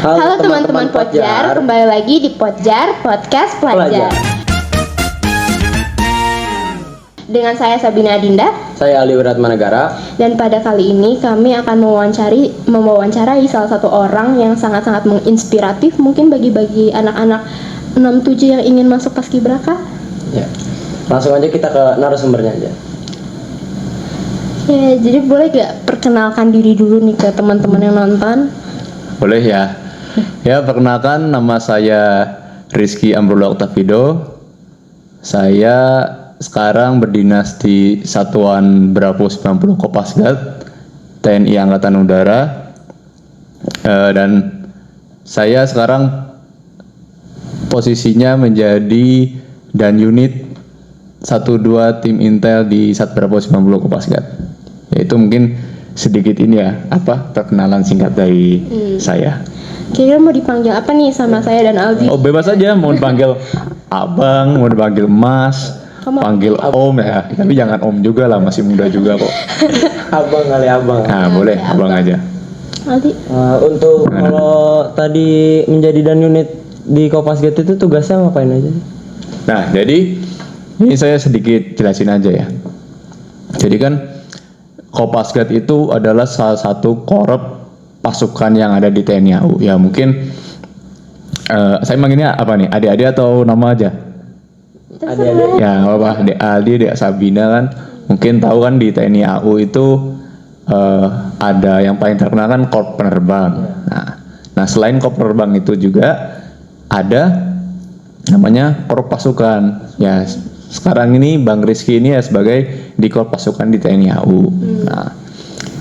Halo teman-teman Podjar, kembali lagi di Podjar Podcast Pelajar. Dengan saya Sabina Adinda. Saya Ali Wiratmanegara. Dan pada kali ini kami akan mewawancarai salah satu orang yang sangat-sangat menginspiratif mungkin bagi anak-anak 67 yang ingin masuk Paskibraka. Ya. Langsung aja kita ke narasumbernya aja. Ya, jadi boleh gak perkenalkan diri dulu nih ke teman-teman yang nonton? Boleh ya. Ya, perkenalkan, nama saya Rizky Amrullah Octavido. Saya sekarang berdinas di Satuan Bravo 90 Kopasgat TNI Angkatan Udara. Dan saya sekarang posisinya menjadi dan unit 12 tim intel di Sat Bravo 90 Kopasgat. Yaitu mungkin sedikit ini ya, perkenalan singkat dari saya. Kira-kira mau dipanggil apa nih sama saya dan Aldi? Oh, bebas aja, mau dipanggil abang, mau dipanggil mas, panggil om ya. Tapi jangan om juga lah, masih muda juga kok. Abang kali abang. Nah, boleh abang aja. Aldi. Untuk kalau tadi menjadi dan unit di Kopasgat itu tugasnya ngapain aja sih? Nah, jadi ini saya sedikit jelasin aja ya. Jadi kan Kopasgat itu adalah salah satu korup pasukan yang ada di TNI AU. Ya mungkin saya manggilnya apa nih? Adik-adik atau nama aja? Adik-adik. Ya, Adik Aldi, Adik Sabina kan. Mungkin tahu kan di TNI AU itu ada yang paling terkenal kan Korps Penerbang. Nah, selain Korps Penerbang itu juga ada namanya Korps Pasukan. Ya, sekarang ini Bang Rizky ini ya sebagai di Korps Pasukan di TNI AU. Nah,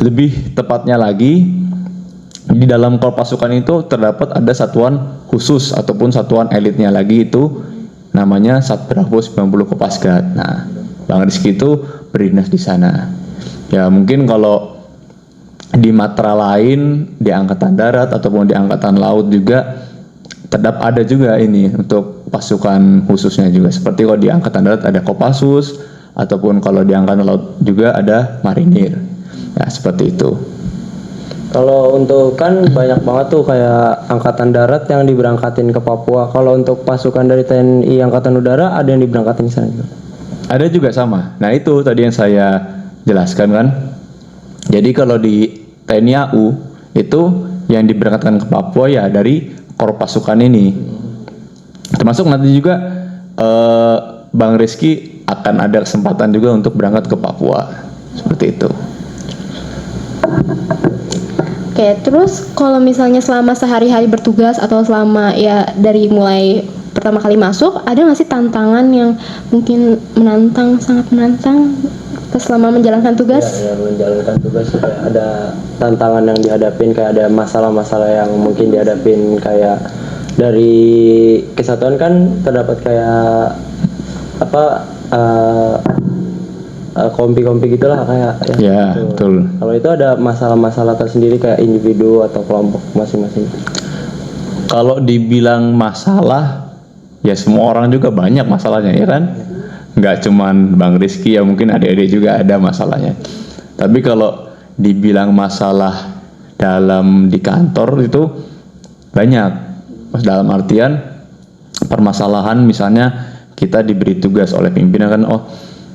lebih tepatnya lagi di dalam Korps Pasukan itu terdapat ada satuan khusus ataupun satuan elitnya lagi, itu namanya Sat Bravo 90 Kopasgat. Nah, Bang Rizky itu berdinas di sana. Ya mungkin kalau di matra lain di Angkatan Darat ataupun di Angkatan Laut juga ada juga ini untuk pasukan khususnya juga. Seperti kalau di Angkatan Darat ada Kopassus, ataupun kalau di Angkatan Laut juga ada Marinir. Ya seperti itu. Kalau untuk kan banyak banget tuh kayak Angkatan Darat yang diberangkatin ke Papua. Kalau untuk pasukan dari TNI Angkatan Udara ada yang diberangkatin ke sana juga? Ada juga sama. Nah itu tadi yang saya jelaskan kan. Jadi kalau di TNI AU itu yang diberangkatkan ke Papua ya dari Korps Pasukan ini. Termasuk nanti juga Bang Rizky akan ada kesempatan juga untuk berangkat ke Papua. Seperti itu. Oke, terus kalau misalnya selama sehari-hari bertugas atau selama ya dari mulai pertama kali masuk, ada nggak sih tantangan yang mungkin menantang, sangat menantang selama menjalankan tugas? Ya, menjalankan tugas kayak ada tantangan yang dihadapin, kayak ada masalah-masalah yang mungkin dihadapin, kayak dari kesatuan kan terdapat kayak kompi-kompi gitulah kayak ya gitu. Betul. Kalau itu ada masalah-masalah tersendiri kayak individu atau kelompok masing-masing? Kalau dibilang masalah, ya semua orang juga banyak masalahnya ya kan. Nggak cuman Bang Rizky, ya mungkin adik-adik juga ada masalahnya. Tapi kalau dibilang masalah di kantor itu banyak. Dalam artian permasalahan, misalnya kita diberi tugas oleh pimpinan kan,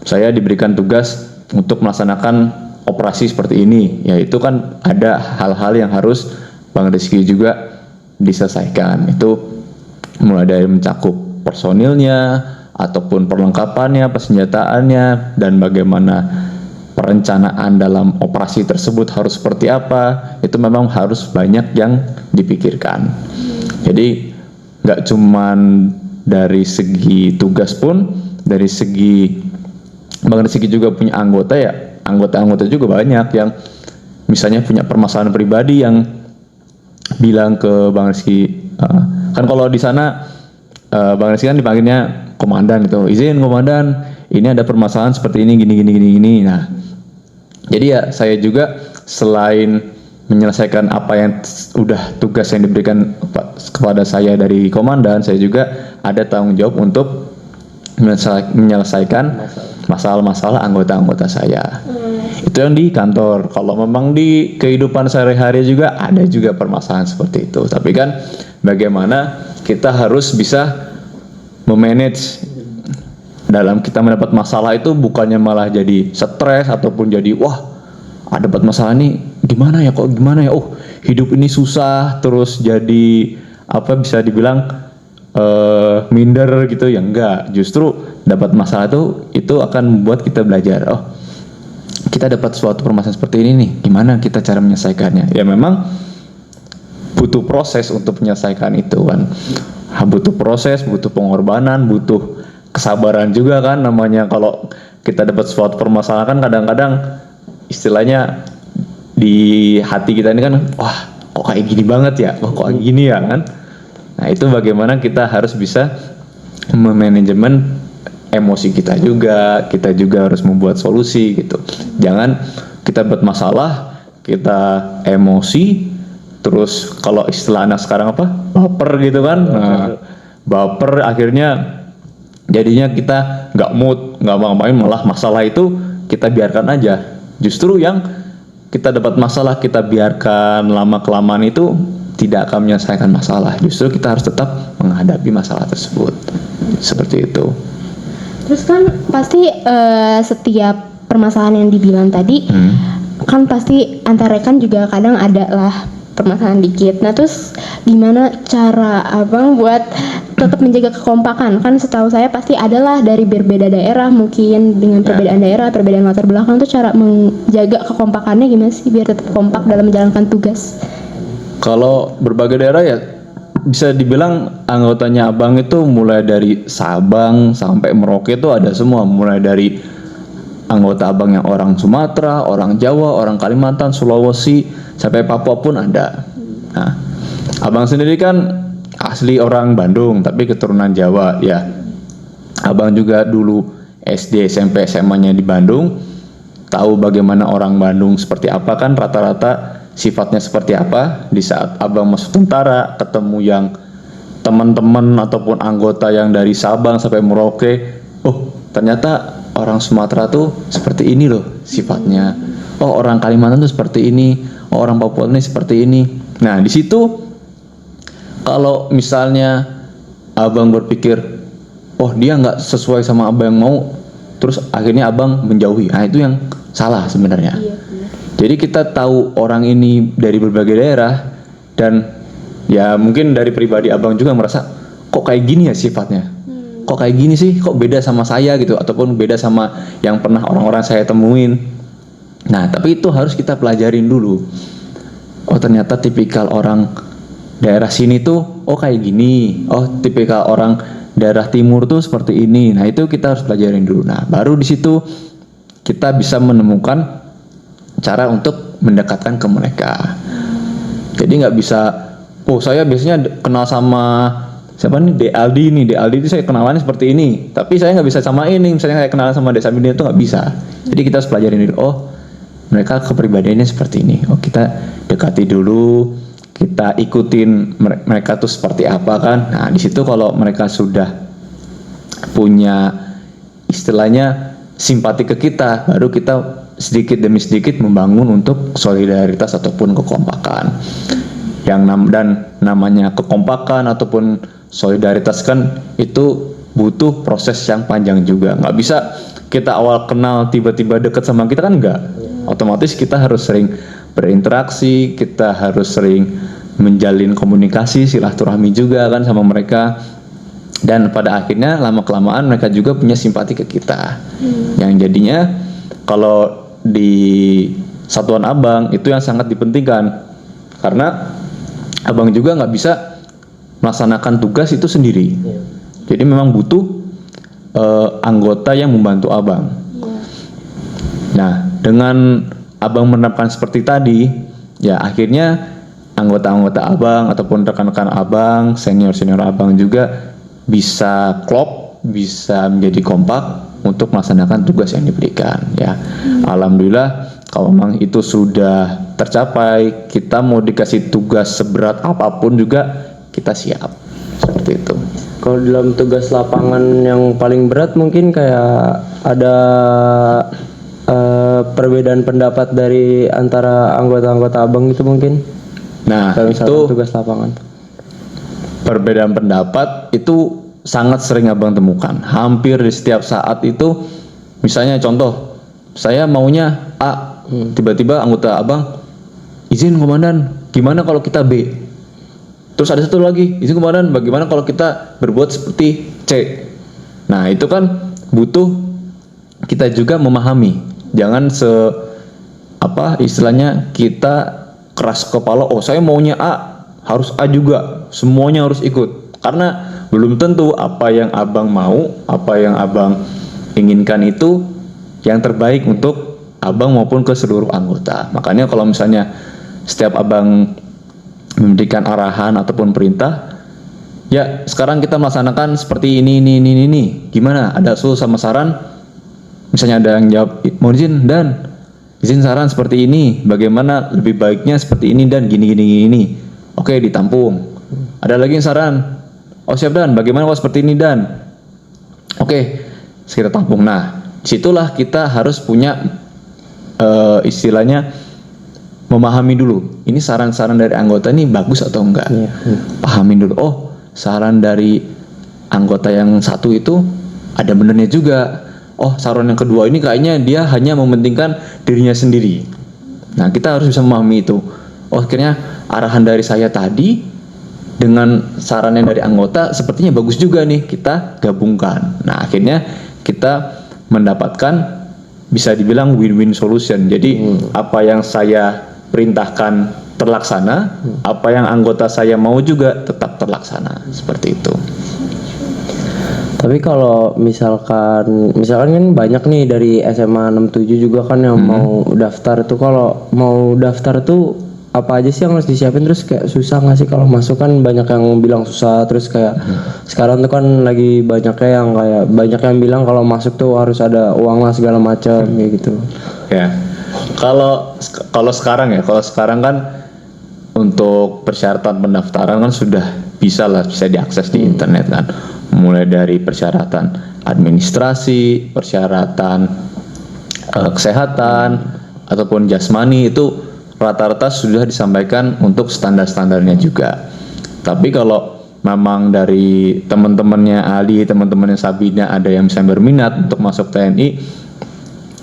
saya diberikan tugas untuk melaksanakan operasi seperti ini. Ya itu kan ada hal-hal yang harus Bang Rizky juga diselesaikan. Itu mulai dari mencakup personilnya, ataupun perlengkapannya, persenjataannya, dan bagaimana perencanaan dalam operasi tersebut harus seperti apa. Itu memang harus banyak yang dipikirkan. Jadi nggak cuman dari segi tugas pun, dari segi Bang Rizky juga punya anggota ya, anggota juga banyak yang misalnya punya permasalahan pribadi yang bilang ke Bang Rizky, kan kalau di sana Bang Rizky kan dipanggilnya komandan itu, izin komandan, ini ada permasalahan seperti ini gini. Nah, jadi ya saya juga selain menyelesaikan apa yang udah tugas yang diberikan kepada saya dari komandan, saya juga ada tanggung jawab untuk menyelesaikan masalah-masalah anggota-anggota saya. Itu yang di kantor. Kalau memang di kehidupan sehari-hari juga ada juga permasalahan seperti itu. Tapi kan bagaimana kita harus bisa memanage dalam kita mendapat masalah itu, bukannya malah jadi stres ataupun jadi wah dapat masalah nih gimana ya, kok gimana ya, hidup ini susah, terus jadi apa bisa dibilang minder gitu ya. Enggak, justru dapat masalah itu akan membuat kita belajar, kita dapat suatu permasalahan seperti ini nih, gimana kita cara menyelesaikannya. Ya memang butuh proses untuk menyelesaikan itu kan, butuh proses, butuh pengorbanan, butuh kesabaran juga kan. Namanya kalau kita dapat suatu permasalahan kan kadang-kadang istilahnya di hati kita ini kan, wah kok kayak gini banget ya, kok kayak gini ya kan. Nah itu bagaimana kita harus bisa memanajemen emosi kita juga harus membuat solusi gitu. Jangan kita buat masalah, kita emosi, terus kalau istilah anak sekarang apa, baper gitu kan. Nah baper akhirnya jadinya kita nggak mood, nggak mau ngapain, malah masalah itu kita biarkan aja. Justru yang kita dapat masalah kita biarkan lama-kelamaan itu tidak akan menyelesaikan masalah. Justru kita harus tetap menghadapi masalah tersebut. Seperti itu. Terus kan pasti setiap permasalahan yang dibilang tadi kan pasti antara rekan juga kadang ada lah permasalahan dikit. Nah terus gimana cara abang buat tetap menjaga kekompakan? Kan setahu saya pasti adalah dari berbeda daerah, mungkin dengan perbedaan daerah, perbedaan latar belakang, tuh cara menjaga kekompakannya gimana sih biar tetap kompak dalam menjalankan tugas? Kalau berbagai daerah ya bisa dibilang anggotanya abang itu mulai dari Sabang sampai Merauke itu ada semua, mulai dari anggota abang yang orang Sumatera, orang Jawa, orang Kalimantan, Sulawesi, sampai Papua pun ada. Nah, abang sendiri kan asli orang Bandung tapi keturunan Jawa ya. Abang juga dulu SD, SMP, SMA-nya di Bandung, tahu bagaimana orang Bandung seperti apa kan, rata-rata sifatnya seperti apa. Di saat abang masuk tentara, ketemu yang teman-teman ataupun anggota yang dari Sabang sampai Merauke, ternyata orang Sumatera tuh seperti ini loh sifatnya, orang Kalimantan tuh seperti ini, orang Papua ini seperti ini. Nah di situ kalau misalnya abang berpikir dia nggak sesuai sama abang yang mau, terus akhirnya abang menjauhi, nah itu yang salah sebenarnya. Jadi kita tahu orang ini dari berbagai daerah, dan ya mungkin dari pribadi abang juga merasa kok kayak gini ya sifatnya, kok kayak gini sih, kok beda sama saya gitu, ataupun beda sama yang pernah orang-orang saya temuin. Nah tapi itu harus kita pelajarin dulu. Ternyata tipikal orang daerah sini tuh kayak gini, tipikal orang daerah timur tuh seperti ini. Nah itu kita harus pelajarin dulu. Nah baru di situ kita bisa menemukan cara untuk mendekatkan ke mereka. Jadi nggak bisa, saya biasanya kenal sama siapa nih, Aldi itu saya kenalannya seperti ini, tapi saya nggak bisa sama ini, misalnya kayak kenalan sama Desa Bini itu nggak bisa. Jadi kita harus pelajarin dulu, mereka kepribadiannya seperti ini, kita dekati dulu, kita ikutin mereka tuh seperti apa kan. Nah di situ kalau mereka sudah punya istilahnya simpati ke kita, baru kita sedikit demi sedikit membangun untuk solidaritas ataupun kekompakan. Dan namanya kekompakan ataupun solidaritas kan itu butuh proses yang panjang juga. Nggak bisa kita awal kenal tiba-tiba deket sama kita kan, enggak. Otomatis kita harus sering berinteraksi, kita harus sering menjalin komunikasi, silaturahmi juga kan sama mereka. Dan pada akhirnya lama-kelamaan mereka juga punya simpati ke kita. Yang jadinya kalau di satuan abang itu yang sangat dipentingkan, karena abang juga nggak bisa melaksanakan tugas itu sendiri. Jadi memang butuh anggota yang membantu abang. Nah dengan abang menerapkan seperti tadi, ya akhirnya anggota-anggota abang ataupun rekan-rekan abang, senior-senior abang juga bisa klop, bisa menjadi kompak untuk melaksanakan tugas yang diberikan ya. Alhamdulillah kalau memang itu sudah tercapai, kita mau dikasih tugas seberat apapun juga kita siap. Seperti itu. Kalau dalam tugas lapangan yang paling berat mungkin kayak ada perbedaan pendapat dari antara anggota-anggota abang itu mungkin Nah, kalau misalkan itu tugas lapangan. perbedaan pendapat itu sangat sering abang temukan. Hampir di setiap saat itu, misalnya contoh, saya maunya A, tiba-tiba anggota abang, izin komandan, gimana kalau kita B? Terus ada satu lagi, izin komandan, bagaimana kalau kita berbuat seperti C? Nah, itu kan butuh kita juga memahami. Jangan istilahnya kita keras kepala, oh saya maunya A, harus A juga, semuanya harus ikut. Karena belum tentu apa yang abang mau, apa yang abang inginkan itu yang terbaik untuk abang maupun ke seluruh anggota. Makanya kalau misalnya setiap abang memberikan arahan ataupun perintah, ya sekarang kita melaksanakan seperti ini. Gimana? Ada usul sama saran? Misalnya ada yang jawab, mau izin dan izin saran seperti ini, bagaimana lebih baiknya seperti ini dan gini. Oke, ditampung. Ada lagi yang saran, oh siap dan, bagaimana kalau seperti ini dan, oke, kita tampung. Nah, disitulah kita harus punya istilahnya memahami dulu, ini saran-saran dari anggota ini bagus atau enggak. Pahamin dulu, oh saran dari anggota yang satu itu ada benernya juga. Oh saran yang kedua ini kayaknya dia hanya mementingkan dirinya sendiri. Nah kita harus bisa memahami itu. Oh akhirnya arahan dari saya tadi dengan saran yang dari anggota sepertinya bagus juga nih, kita gabungkan. Nah akhirnya kita mendapatkan bisa dibilang win-win solution. Jadi apa yang saya perintahkan terlaksana, apa yang anggota saya mau juga tetap terlaksana, seperti itu. Tapi kalau misalkan kan banyak nih dari SMA 67 juga kan yang mau daftar tuh. Kalau mau daftar tuh apa aja sih yang harus disiapin, terus kayak susah nggak sih kalau masuk? Kan banyak yang bilang susah, terus kayak sekarang tuh kan lagi banyak yang bilang kalau masuk tuh harus ada uang lah segala macam kayak gitu. Ya, kalau sekarang kan untuk persyaratan pendaftaran kan sudah bisa diakses di internet kan. Mulai dari persyaratan administrasi, persyaratan kesehatan ataupun jasmani itu rata-rata sudah disampaikan untuk standar-standarnya juga. Tapi kalau memang dari teman-temannya Ali, teman-temannya Sabina ada yang bisa berminat untuk masuk TNI,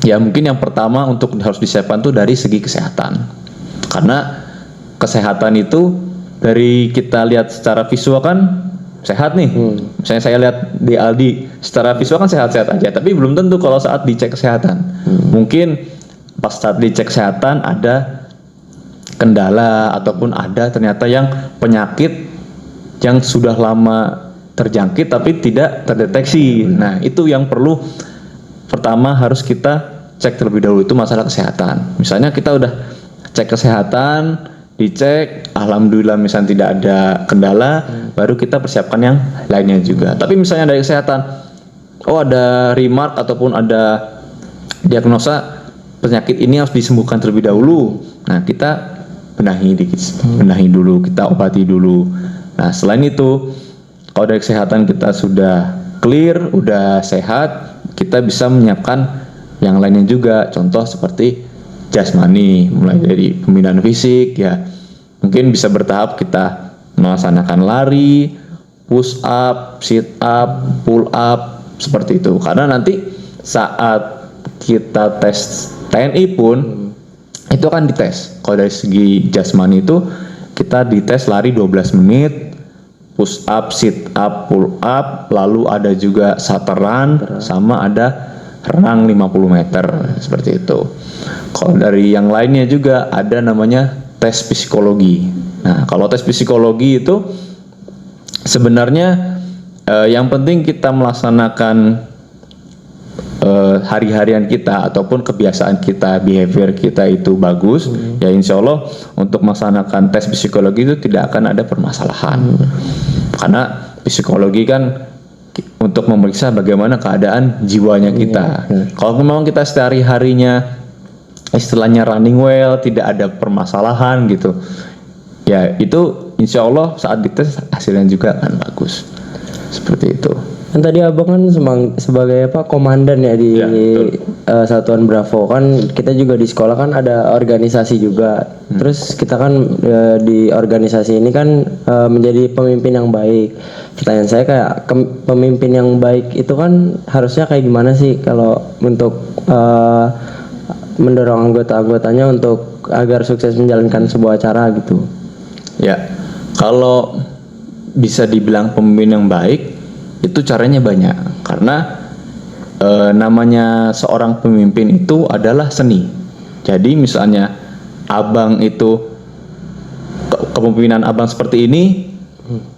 ya mungkin yang pertama untuk harus disiapkan tuh dari segi kesehatan. Karena kesehatan itu dari kita lihat secara visual kan sehat nih. Misalnya saya lihat di Aldi secara visual kan sehat-sehat aja, tapi belum tentu kalau saat dicek kesehatan. Mungkin pas saat dicek kesehatan ada kendala ataupun ada ternyata yang penyakit yang sudah lama terjangkit tapi tidak terdeteksi. Nah, itu yang perlu pertama harus kita cek terlebih dahulu, itu masalah kesehatan. Misalnya kita udah cek kesehatan, dicek, alhamdulillah misalnya tidak ada kendala, baru kita persiapkan yang lainnya juga. Tapi misalnya dari kesehatan, oh ada remark ataupun ada diagnosa penyakit ini harus disembuhkan terlebih dahulu. Nah kita benahi dulu, kita obati dulu. Nah selain itu, kalau dari kesehatan kita sudah clear, udah sehat, kita bisa menyiapkan yang lainnya juga. Contoh seperti jasmani, mulai dari pembinaan fisik ya, mungkin bisa bertahap kita melaksanakan lari, push up, sit up, pull up, seperti itu. Karena nanti saat kita tes TNI pun itu akan dites. Kalau dari segi jasmani itu kita dites lari 12 menit, push up, sit up, pull up, lalu ada juga sataran, sama ada renang 50 meter, seperti itu. Kalau dari yang lainnya juga ada namanya tes psikologi. Nah, kalau tes psikologi itu sebenarnya yang penting kita melaksanakan hari-harian kita ataupun kebiasaan kita, behavior kita itu bagus, ya insya Allah untuk melaksanakan tes psikologi itu tidak akan ada permasalahan. Karena psikologi kan untuk memeriksa bagaimana keadaan jiwanya kita. Kalau memang kita sehari-harinya istilahnya running well, tidak ada permasalahan gitu, ya itu insya Allah saat dites hasilnya juga akan bagus. Seperti itu. Kan tadi abang kan sebagai apa komandan ya di Ya, betul. Satuan Bravo, kan kita juga di sekolah kan ada organisasi juga. Terus kita kan di organisasi ini kan menjadi pemimpin yang baik. Pertanyaan saya kayak pemimpin yang baik itu kan harusnya kayak gimana sih kalau untuk mendorong anggota-anggotanya untuk agar sukses menjalankan sebuah acara gitu. Ya, kalau bisa dibilang pemimpin yang baik itu caranya banyak, karena namanya seorang pemimpin itu adalah seni. Jadi misalnya abang itu kepemimpinan abang seperti ini,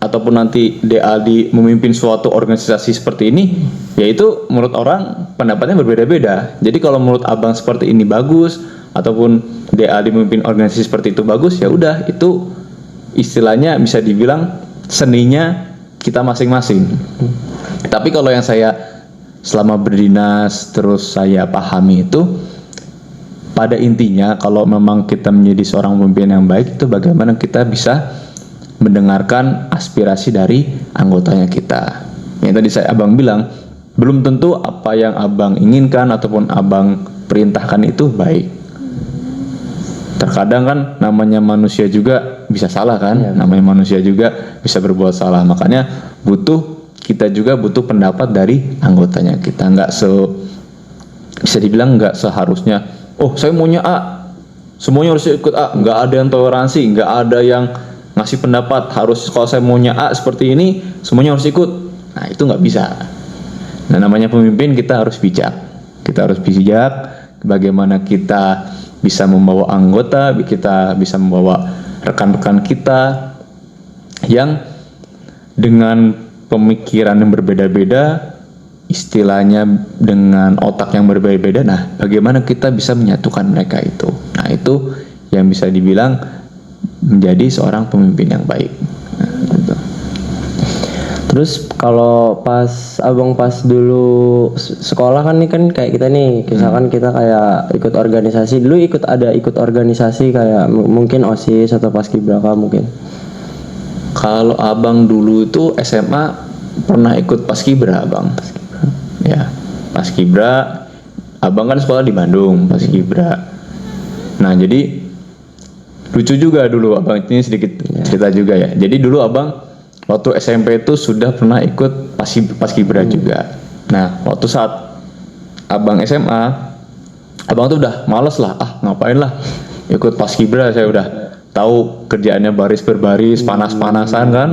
ataupun nanti DAD memimpin suatu organisasi seperti ini, yaitu menurut orang pendapatnya berbeda-beda. Jadi kalau menurut abang seperti ini bagus, ataupun DAD memimpin organisasi seperti itu bagus, ya udah itu istilahnya bisa dibilang seninya kita masing-masing. Tapi kalau yang saya selama berdinas terus saya pahami itu, pada intinya kalau memang kita menjadi seorang pemimpin yang baik itu bagaimana kita bisa mendengarkan aspirasi dari anggotanya kita. Yang tadi abang bilang, belum tentu apa yang abang inginkan ataupun abang perintahkan itu baik. Terkadang kan namanya manusia juga bisa salah kan, namanya manusia juga bisa berbuat salah. Makanya kita juga butuh pendapat dari anggotanya kita. Bisa dibilang nggak seharusnya, oh saya maunya A, semuanya harus ikut A. Nggak ada yang toleransi, nggak ada yang ngasih pendapat. Harus kalau saya maunya A seperti ini, semuanya harus ikut. Nah itu nggak bisa. Nah namanya pemimpin kita harus bijak. Kita harus bijak bagaimana kita bisa membawa anggota, kita bisa membawa rekan-rekan kita yang dengan pemikiran yang berbeda-beda, istilahnya dengan otak yang berbeda-beda. Nah, bagaimana kita bisa menyatukan mereka itu? Nah, itu yang bisa dibilang menjadi seorang pemimpin yang baik. Nah, gitu. Terus kalau abang pas dulu sekolah kan nih kan kayak kita nih, misalkan kita kayak ikut organisasi dulu, ikut organisasi kayak mungkin OSIS atau Paskibraka mungkin. Kalau abang dulu itu SMA pernah ikut Paskibra, abang. Ya, Paskibra. Abang kan sekolah di Bandung, Paskibra. Nah, jadi lucu juga dulu abang, ini sedikit cerita juga ya. Jadi dulu abang waktu SMP itu sudah pernah ikut Paskibra juga. Nah, waktu saat abang SMA, abang tuh udah males lah, ngapain lah ikut Paskibra, saya udah tahu kerjaannya baris berbaris, panas-panasan kan,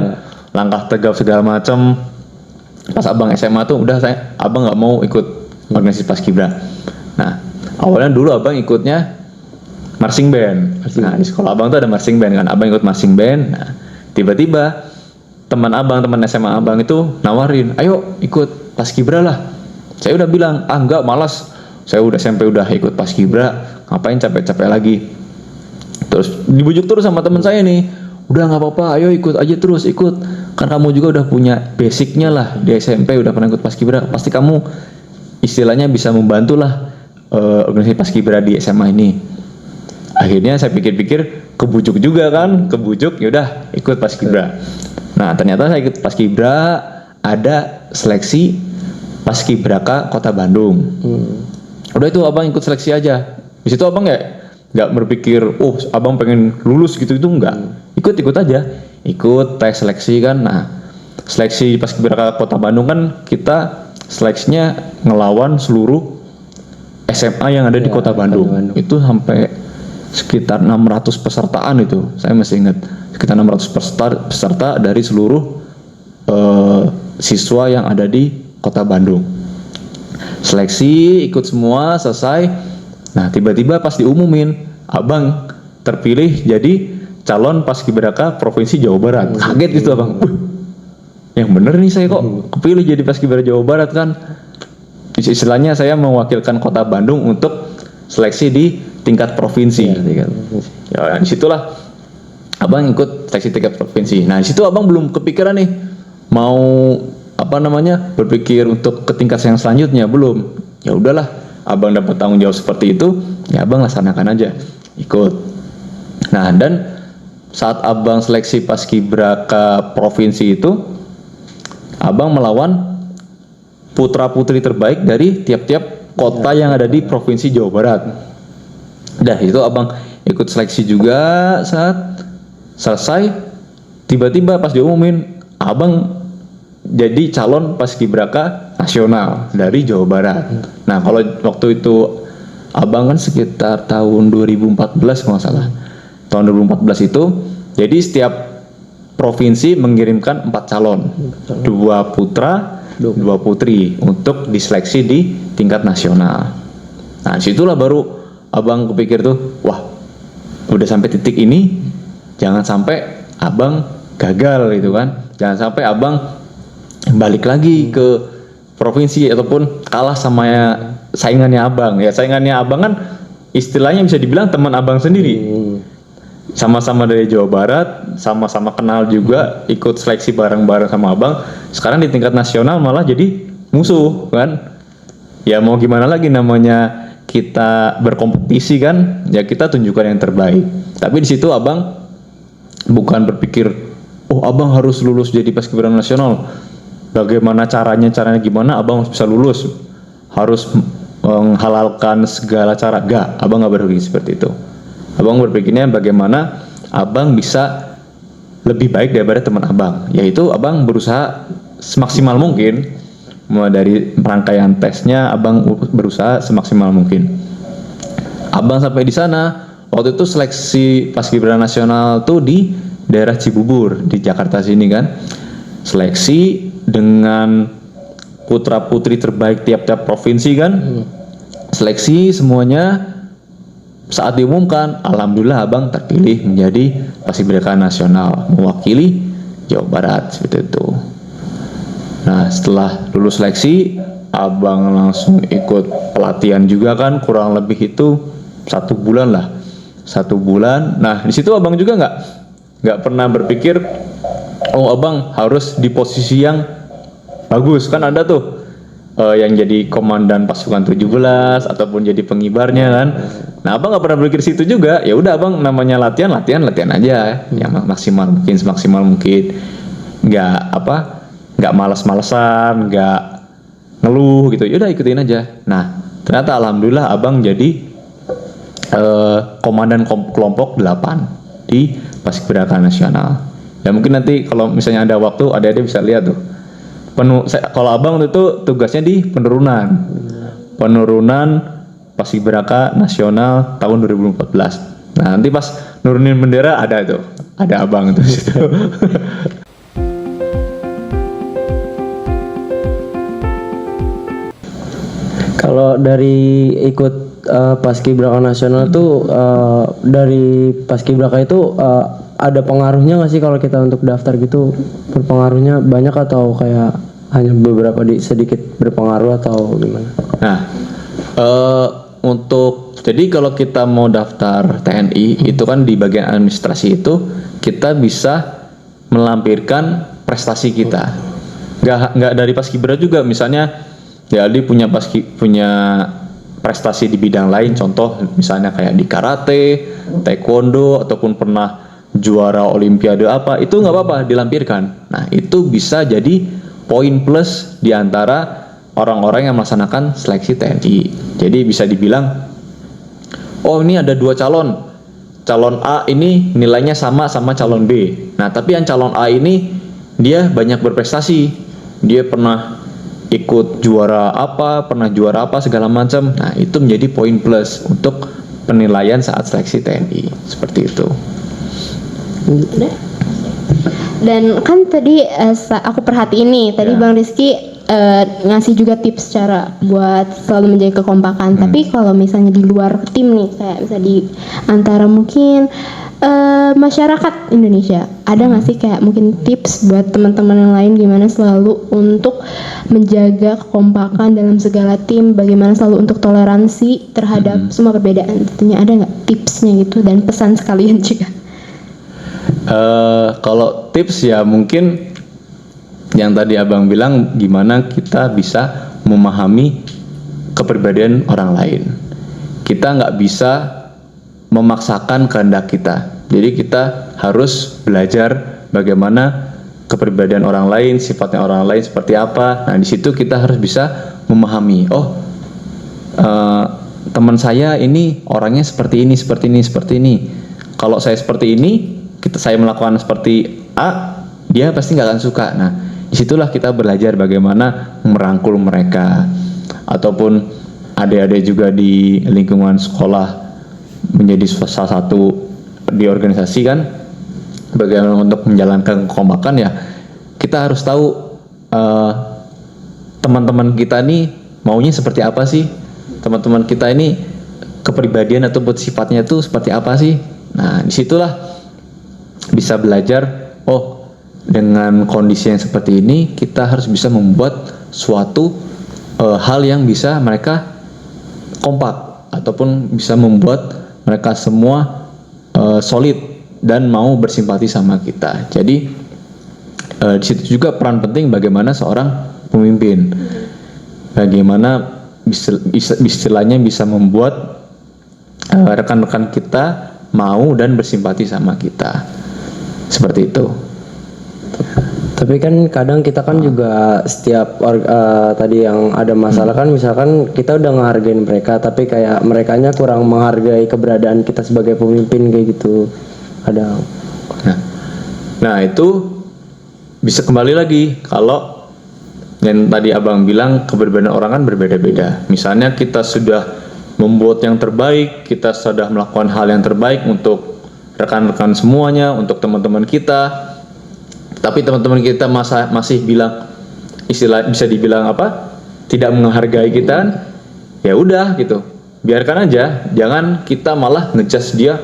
langkah tegap segala macam. Pas abang SMA tuh udah abang nggak mau ikut organisasi Paskibra. Nah, awalnya dulu abang ikutnya marching band. Nah, di sekolah abang tuh ada marching band kan, abang ikut marching band. Nah, tiba-tiba teman SMA abang itu nawarin, ayo ikut Paskibra lah. Saya udah bilang, enggak, malas. Saya udah SMP udah ikut Paskibra, ngapain capek-capek lagi. Terus dibujuk terus sama teman saya nih, udah nggak apa-apa, ayo ikut aja terus, ikut. Kan kamu juga udah punya basicnya lah, di SMP udah pernah ikut Paskibra, pasti kamu istilahnya bisa membantu lah organisasi Paskibra di SMA ini. Akhirnya saya pikir-pikir, kebujuk juga kan, yaudah ikut Paskibra. Nah ternyata saya ikut Paskibra, ada seleksi Paskibraka Kota Bandung. Udah itu abang ikut seleksi aja. Di situ abang nggak berpikir, abang pengen lulus gitu, itu enggak. Ikut aja, ikut tes seleksi kan. Nah seleksi Paskibraka Kota Bandung kan kita seleksinya ngelawan seluruh SMA yang ada di Kota Bandung. Itu sampai sekitar 600 pesertaan itu, saya masih ingat, sekitar 600 peserta dari seluruh siswa yang ada di Kota Bandung. Seleksi ikut semua, selesai. Nah tiba-tiba pas diumumin, abang terpilih jadi calon Paskibraka Provinsi Jawa Barat. Kaget gitu abang, yang bener nih saya kok kepilih jadi Paskibraka Jawa Barat kan. Istilahnya saya mewakilkan Kota Bandung untuk seleksi di tingkat provinsi. Ya, disitulah abang ikut seleksi tingkat provinsi. Nah disitu abang belum kepikiran nih mau berpikir untuk ke tingkat yang selanjutnya, belum. Ya udahlah, abang dapat tanggung jawab seperti itu, ya abang laksanakan aja, ikut. Nah dan saat abang seleksi Paskibraka provinsi itu, abang melawan putra-putri terbaik dari tiap-tiap kota yang ada di Provinsi Jawa Barat. Dah itu abang ikut seleksi juga. Saat selesai, tiba-tiba pas diumumin, abang jadi calon paskibraka nasional dari Jawa Barat. Nah kalau waktu itu abang kan sekitar tahun 2014 kalau nggak salah. Tahun 2014 itu, jadi setiap provinsi mengirimkan 4 calon, 2 putra, 2 putri untuk diseleksi di tingkat nasional. Nah disitulah baru abang kepikir tuh, wah udah sampai titik ini, jangan sampai abang gagal gitu kan, jangan sampai abang balik lagi ke provinsi ataupun kalah sama saingannya abang. Ya saingannya abang kan istilahnya bisa dibilang teman abang sendiri. Sama-sama dari Jawa Barat, sama-sama kenal juga, ikut seleksi bareng-bareng sama abang. Sekarang di tingkat nasional malah jadi musuh kan. Ya mau gimana lagi, namanya kita berkompetisi kan, ya kita tunjukkan yang terbaik. Tapi di situ abang bukan berpikir, oh abang harus lulus jadi paskibraka nasional. Bagaimana caranya gimana abang bisa lulus, harus menghalalkan segala cara. Enggak, abang nggak berpikir seperti itu. Abang berpikirnya bagaimana abang bisa lebih baik daripada teman abang, yaitu abang berusaha semaksimal mungkin. Mulai dari rangkaian tesnya abang berusaha semaksimal mungkin. Abang sampai di sana waktu itu seleksi paskibraka nasional tuh di daerah Cibubur di Jakarta sini kan. Seleksi dengan putra-putri terbaik tiap-tiap provinsi kan. Seleksi semuanya, saat diumumkan, alhamdulillah abang terpilih menjadi paskibraka nasional mewakili Jawa Barat seperti itu. Nah setelah lulus seleksi, abang langsung ikut pelatihan juga kan, kurang lebih itu 1 bulan lah, 1 bulan. Nah di situ abang juga nggak pernah berpikir, oh abang harus di posisi yang bagus kan, ada tuh yang jadi komandan pasukan 17 ataupun jadi pengibarnya kan. Nah abang nggak pernah berpikir situ juga. Ya udah abang namanya latihan aja yang maksimal mungkin, semaksimal mungkin. Nggak malas-malesan, nggak ngeluh gitu. Ya udah ikutin aja. Nah ternyata alhamdulillah abang jadi komandan kelompok 8 di paskibraka nasional. Ya mungkin nanti kalau misalnya ada waktu, adik-adik bisa lihat tuh. Kalau abang itu tugasnya di penurunan paskibraka nasional tahun 2014. Nah nanti pas nurunin bendera ada abang itu situ. Kalau dari ikut paskibraka nasional tuh dari paskibraka itu ada pengaruhnya nggak sih kalau kita untuk daftar gitu? Berpengaruhnya banyak atau kayak hanya beberapa sedikit berpengaruh atau gimana? Nah jadi kalau kita mau daftar TNI itu kan di bagian administrasi itu kita bisa melampirkan prestasi kita. Nggak dari paskibra juga, misalnya jadi punya prestasi di bidang lain, contoh misalnya kayak di karate, taekwondo, ataupun pernah juara olimpiade apa, itu nggak apa-apa dilampirkan. Nah itu bisa jadi poin plus di antara orang-orang yang melaksanakan seleksi TNI. Jadi bisa dibilang, oh ini ada 2 calon A ini nilainya sama calon B. Nah tapi yang calon A ini dia banyak berprestasi, dia pernah ikut juara apa segala macam. Nah itu menjadi poin plus untuk penilaian saat seleksi TNI seperti itu. Dan kan tadi aku perhatiin nih, tadi Bang Rizky ngasih juga tips cara buat selalu menjaga kekompakan. Tapi kalau misalnya di luar tim nih, kayak bisa di antara mungkin masyarakat Indonesia, ada nggak sih kayak mungkin tips buat teman-teman yang lain gimana selalu untuk menjaga kekompakan dalam segala tim, bagaimana selalu untuk toleransi terhadap semua perbedaan? Tentunya ada nggak tipsnya gitu dan pesan sekalian juga? Kalau tips ya mungkin yang tadi abang bilang, gimana kita bisa memahami kepribadian orang lain. Kita nggak bisa memaksakan kehendak kita. Jadi kita harus belajar bagaimana kepribadian orang lain, sifatnya orang lain seperti apa. Nah, di situ kita harus bisa memahami, teman saya ini orangnya seperti ini, seperti ini, seperti ini. Kalau saya seperti ini, saya melakukan seperti A, dia pasti nggak akan suka. Nah, disitulah kita belajar bagaimana merangkul mereka. Ataupun adik-adik juga di lingkungan sekolah menjadi salah satu di organisasi kan, bagaimana untuk menjalankan kekompakan ya, kita harus tahu teman-teman kita nih maunya seperti apa sih, teman-teman kita ini kepribadian atau sifatnya itu seperti apa sih. Nah, disitulah bisa belajar, dengan kondisi yang seperti ini kita harus bisa membuat suatu hal yang bisa mereka kompak ataupun bisa membuat mereka semua solid dan mau bersimpati sama kita. Jadi di situ juga peran penting bagaimana seorang pemimpin, bagaimana istilahnya bisa membuat rekan-rekan kita mau dan bersimpati sama kita, seperti itu. Tapi kan kadang kita kan juga setiap tadi yang ada masalah kan, misalkan kita udah ngehargain mereka tapi kayak merekanya kurang menghargai keberadaan kita sebagai pemimpin kayak gitu kadang. Nah itu bisa kembali lagi kalau yang tadi abang bilang keberadaan orang kan berbeda-beda. Misalnya kita sudah membuat yang terbaik, kita sudah melakukan hal yang terbaik untuk rekan-rekan semuanya, untuk teman-teman kita. Tapi teman-teman kita masih bilang, istilah bisa dibilang apa? Tidak menghargai kita. Ya udah gitu. Biarkan aja, jangan kita malah ngejudge dia.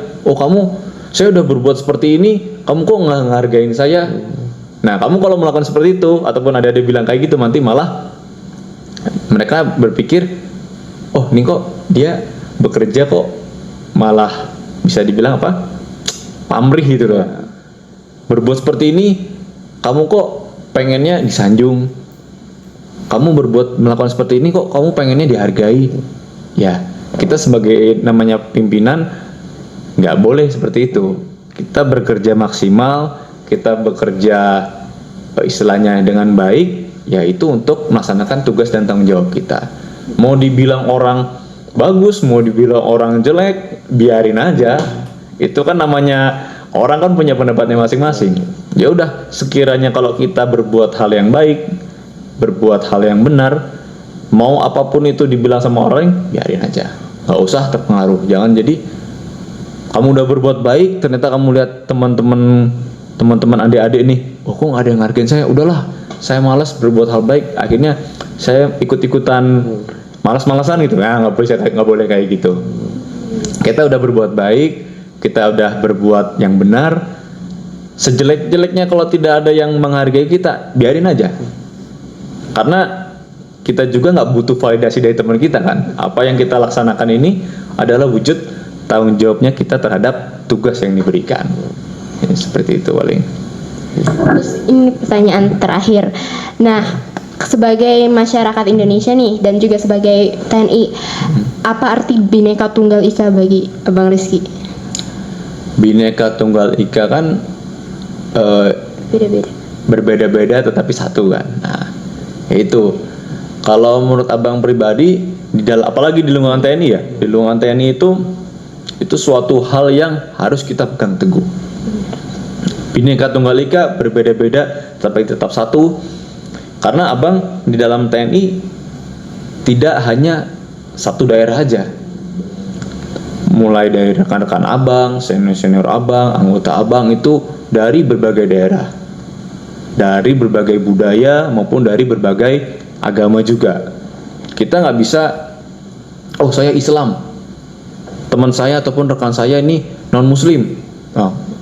Saya udah berbuat seperti ini, kamu kok nggak ngehargain saya? Nah, kamu kalau melakukan seperti itu ataupun ada bilang kayak gitu, nanti malah mereka berpikir, ini kok dia bekerja kok malah bisa dibilang apa? Pamrih gitu loh. Berbuat seperti ini, kamu kok pengennya disanjung. Kamu melakukan seperti ini kok kamu pengennya dihargai. Ya, kita sebagai namanya pimpinan nggak boleh seperti itu. Kita bekerja maksimal, kita bekerja istilahnya dengan baik, yaitu untuk melaksanakan tugas dan tanggung jawab kita. Mau dibilang orang bagus, mau dibilang orang jelek, biarin aja. Itu kan namanya orang kan punya pendapatnya masing-masing. Ya udah, sekiranya kalau kita berbuat hal yang baik, berbuat hal yang benar, mau apapun itu dibilang sama orang, biarin aja. Gak usah terpengaruh. Jangan jadi kamu udah berbuat baik, ternyata kamu lihat teman-teman adik-adik nih, kok nggak ada yang ngargain saya. Udahlah, saya malas berbuat hal baik. Akhirnya saya ikut-ikutan malas-malasan gitu. Nah, nggak boleh kayak gitu. Kita udah berbuat baik, kita udah berbuat yang benar. Sejelek-jeleknya kalau tidak ada yang menghargai kita, biarin aja. Karena kita juga nggak butuh validasi dari teman kita kan. Apa yang kita laksanakan ini adalah wujud tanggung jawabnya kita terhadap tugas yang diberikan. Seperti itu paling. Terus ini pertanyaan terakhir. Nah, sebagai masyarakat Indonesia nih dan juga sebagai TNI, apa arti Bhinneka Tunggal Ika bagi Abang Rizky? Bhinneka Tunggal Ika kan Beda-beda. berbeda-beda tetapi satu kan. Nah, yaitu kalau menurut abang pribadi apalagi di lingkungan TNI ya, di lingkungan TNI itu suatu hal yang harus kita pegang teguh. Bhinneka Tunggal Ika berbeda-beda tapi tetap satu. Karena abang di dalam TNI tidak hanya satu daerah aja. Mulai dari rekan-rekan abang, senior-senior abang, anggota abang itu dari berbagai daerah, dari berbagai budaya maupun dari berbagai agama juga. Kita nggak bisa, saya Islam, teman saya ataupun rekan saya ini non Muslim,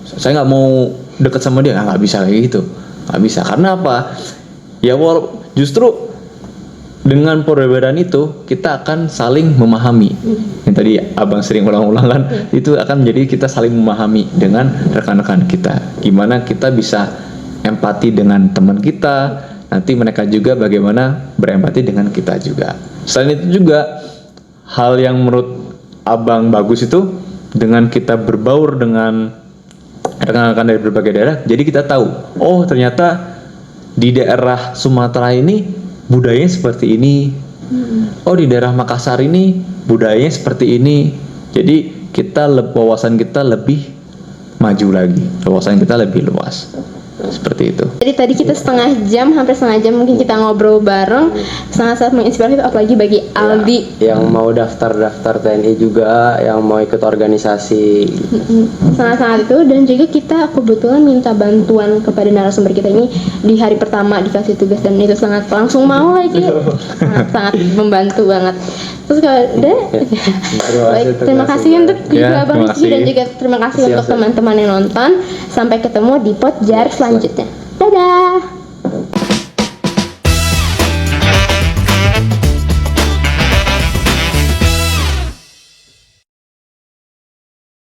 saya nggak mau dekat sama dia. Nggak bisa kayak gitu, nggak bisa. Karena apa? Ya justru dengan perbedaan itu kita akan saling memahami. Yang tadi abang sering ulang-ulang kan, itu akan menjadi kita saling memahami dengan rekan-rekan kita. Gimana kita bisa empati dengan teman kita, nanti mereka juga bagaimana berempati dengan kita juga. Selain itu juga hal yang menurut abang bagus itu dengan kita berbaur dengan rekan-rekan dari berbagai daerah, jadi kita tahu, ternyata di daerah Sumatera ini budayanya seperti ini. Oh, di daerah Makassar ini budayanya seperti ini. Jadi wawasan kita lebih maju lagi, wawasan kita lebih luas. Seperti itu. Jadi tadi kita hampir setengah jam mungkin kita ngobrol bareng, sangat-sangat menginspiratif apalagi bagi Aldi. Yang mau daftar TNI juga, yang mau ikut organisasi. Sangat-sangat itu, dan juga kita kebetulan minta bantuan kepada narasumber kita ini di hari pertama dikasih tugas dan itu sangat langsung mau lagi. Sangat membantu banget. Terus kalau udah, baik, terima kasih untuk juga Bang Rizky dan juga terima kasih untuk teman-teman yang nonton. Sampai ketemu di Podjar selanjutnya. Dadah.